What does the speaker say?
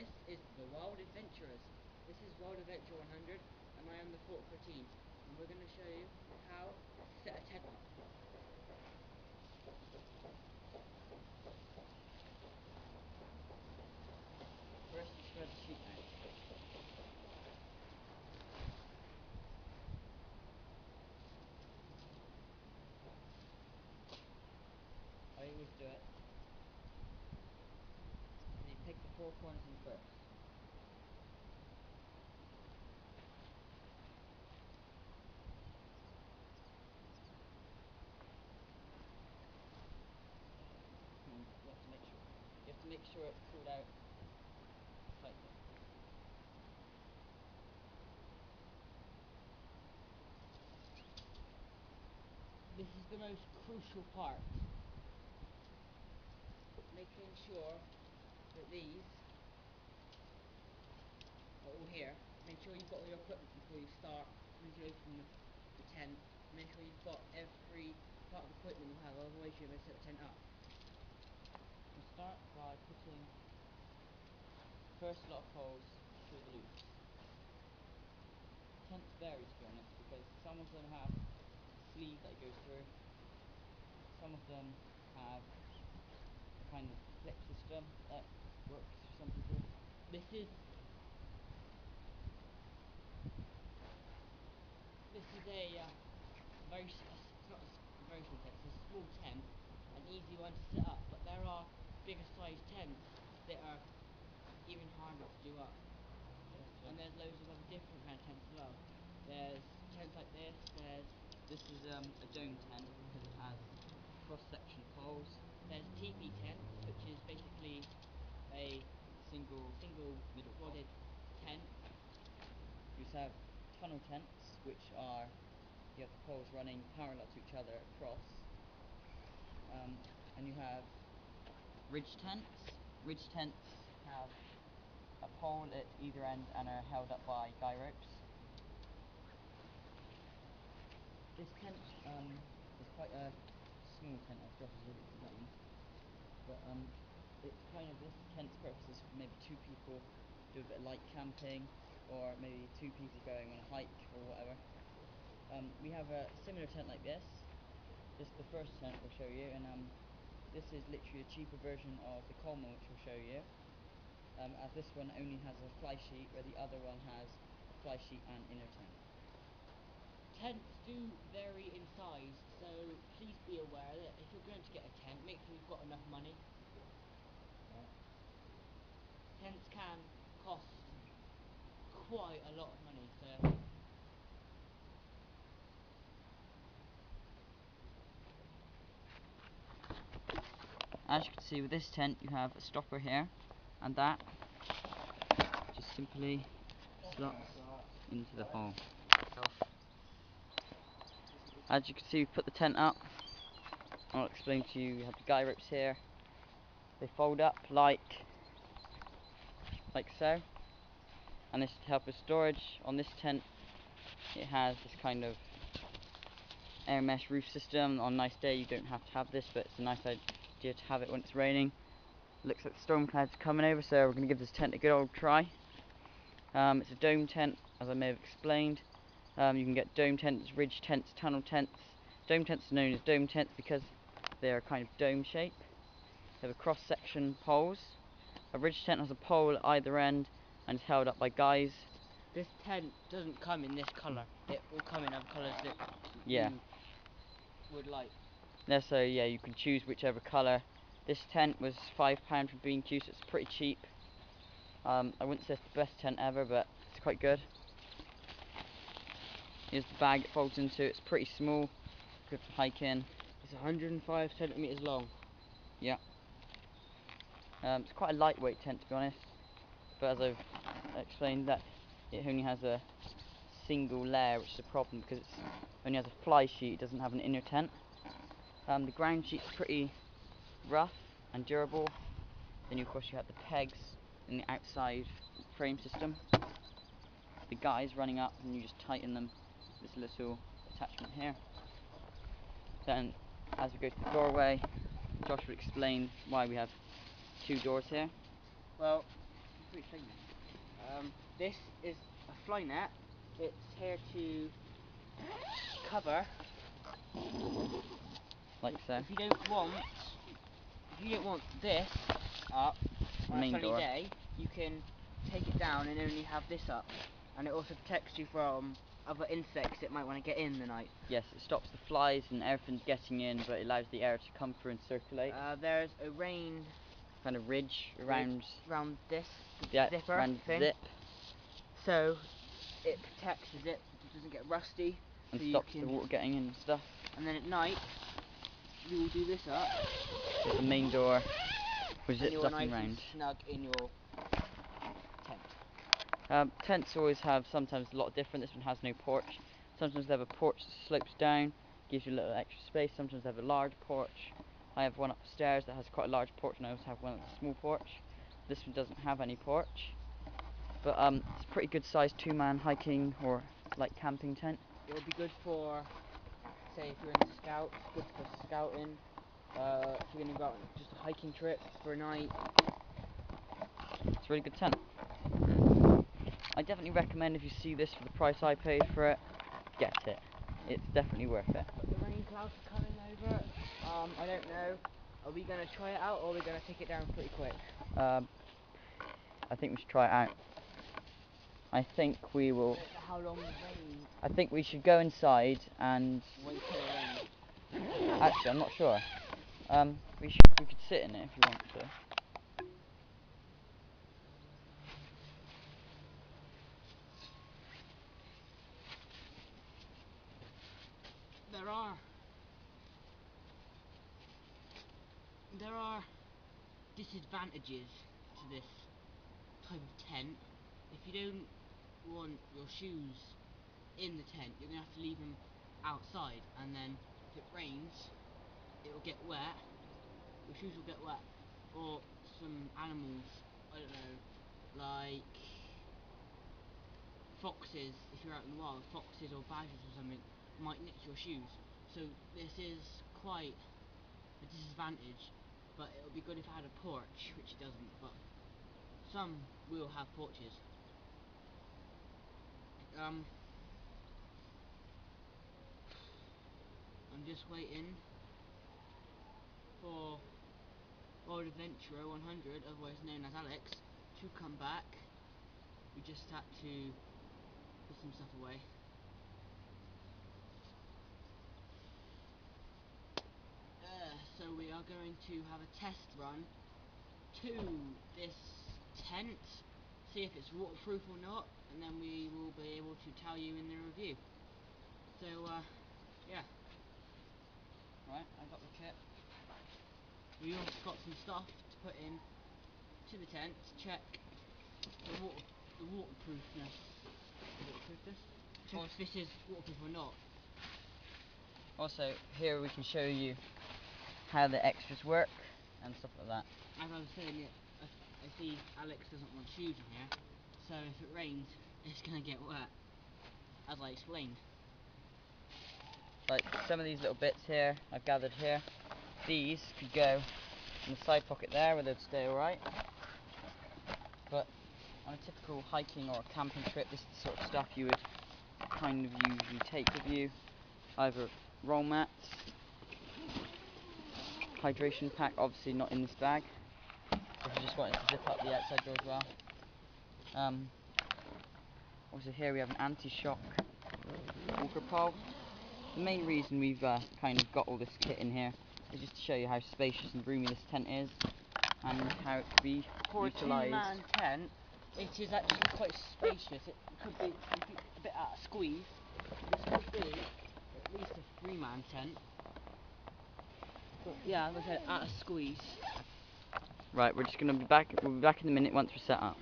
This is the Wild Adventurers. This is Wild Adventure 100 and I am the Fort 14 and we're going to show you how to set a tent up. First you spread the sheet out. I always do it. And you pick the four corners in first. You have to make sure it's pulled out tightly. This is the most crucial part. Making sure that these are all here. Make sure you've got all your equipment before you start. As you open the tent, make sure you've got every part of the equipment you have, otherwise you're going to set the tent up. You start by putting the first lot of poles through the loops. Tents vary, to be honest, because some of them have a sleeve that goes through, some of them have a kind of flip system that works for some people. This is a very small tent. It's a small tent, an easy one to set up, but there are bigger sized tents that are even harder to do up. And there's loads of other different kind of tents as well. There's tents like this. This is a dome tent because it has cross-section poles. There's a teepee tent, which is basically a single middle quadded tent. You have tunnel tents, which are, you have the poles running parallel to each other across. And you have ridge tents. Ridge tents have a pole at either end and are held up by guy ropes. This tent is quite a small tent, as Josh has already explained. But it's kind of, this tent's purpose is for maybe two people do a bit of light camping, or maybe two people going on a hike or whatever. We have a similar tent like this. This is the first tent we'll show you, and this is literally a cheaper version of the Coleman, which we'll show you. As this one only has a fly sheet, where the other one has a fly sheet and inner tent. Tents do vary in size, so please be aware that if you're going to get a tent, make sure you've got enough money. Tents can cost quite a lot of money, so as you can see with this tent, you have a stopper here, and that just simply slots into the hole. As you can see, we've put the tent up. I'll explain to you, you have the guy ropes here. They fold up like so, and this is to help with storage. On this tent, it has this kind of air mesh roof system. On a nice day you don't have to have this, but it's a nice idea to have it when it's raining. Looks like the storm clouds are coming over, so we're going to give this tent a good old try. It's a dome tent, as I may have explained. You can get dome tents, ridge tents, tunnel tents. Dome tents are known as dome tents because they are kind of dome shape. They have a cross section poles. A ridge tent has a pole at either end and is held up by guys. This tent doesn't come in this colour. It will come in other colours that you would like. Yeah, so yeah, you can choose whichever colour. This tent was £5 from B&Q, so it's pretty cheap. I wouldn't say it's the best tent ever, but it's quite good. Here's the bag it folds into. It's pretty small, good for hiking. It's 105 centimetres long. Yeah. It's quite a lightweight tent, to be honest, but as I've explained, that it only has a single layer, which is a problem because it only has a fly sheet. It doesn't have an inner tent. The ground sheet's pretty rough and durable. Then of course you have the pegs in the outside frame system. The guys running up, and you just tighten them with this little attachment here. Then as we go to the doorway, Josh will explain why we have two doors here. Well, pretty explain this. This is a fly net. It's here to cover. Like so. If you don't want this up on a Main sunny door. day, you can take it down and only have this up, and it also protects you from other insects that might want to get in the night. Yes, it stops the flies and everything getting in, but it allows the air to come through and circulate. There's a rain Kind of ridge around this zipper around the thing, zip, so it protects the zip, it doesn't get rusty, and so stops the water getting in and stuff. And then at night, you will do this up. There's the main door, which zips you're up nice and round. snug in your tent. Tents always have sometimes a lot different. This one has no porch. Sometimes they have a porch that slopes down, gives you a little extra space. Sometimes they have a large porch. I have one upstairs that has quite a large porch, and I also have one that's a small porch. This one doesn't have any porch, but it's a pretty good sized 2-man hiking or like camping tent. It will be good for, say, if you're in the scouts, good for scouting. If you're going to go out on just a hiking trip for a night. It's a really good tent. I definitely recommend, if you see this for the price I paid for it, get it. It's definitely worth it. But the rain clouds are coming over. I don't know. Are we going to try it out, or are we going to take it down pretty quick? I think we should try it out. I think we will. How long the rain? I think we should go inside and wait till it rains. Actually, I'm not sure. We could sit in it if you want to. There are disadvantages to this type of tent. If you don't want your shoes in the tent, you're going to have to leave them outside, and then if it rains, it will get wet, your shoes will get wet, or some animals, I don't know, like foxes, if you're out in the wild, foxes or badgers or something, might nick your shoes. So this is quite a disadvantage, but it would be good if it had a porch, which it doesn't, but some will have porches. I'm just waiting for World Adventurer 100, otherwise known as Alex, to come back. We just had to put some stuff away. So we are going to have a test run to this tent, see if it's waterproof or not, and then we will be able to tell you in the review. So yeah. Right, I got the kit. We also got some stuff to put in to the tent to check the waterproofness. If this is waterproof or not. Also, here we can show you how the extras work and stuff like that. As I was saying, I see Alex doesn't want shoes in here, so if it rains, it's going to get wet, as I explained. Like some of these little bits here, I've gathered here, these could go in the side pocket there where they'd stay alright. But on a typical hiking or camping trip, this is the sort of stuff you would kind of usually take with you. Either roll mats, hydration pack, obviously not in this bag, if you just wanted to zip up the outside door as well. Also here we have an anti-shock walker pole. The main reason we've kind of got all this kit in here is just to show you how spacious and roomy this tent is, and how it could be For utilised. a 2-man tent, it is actually quite spacious. It could be a bit out of squeeze. This could be at least a 3-man tent. But yeah, as I said, out of squeeze. Right, we're just going to be back. We'll be back in a minute once we're set up.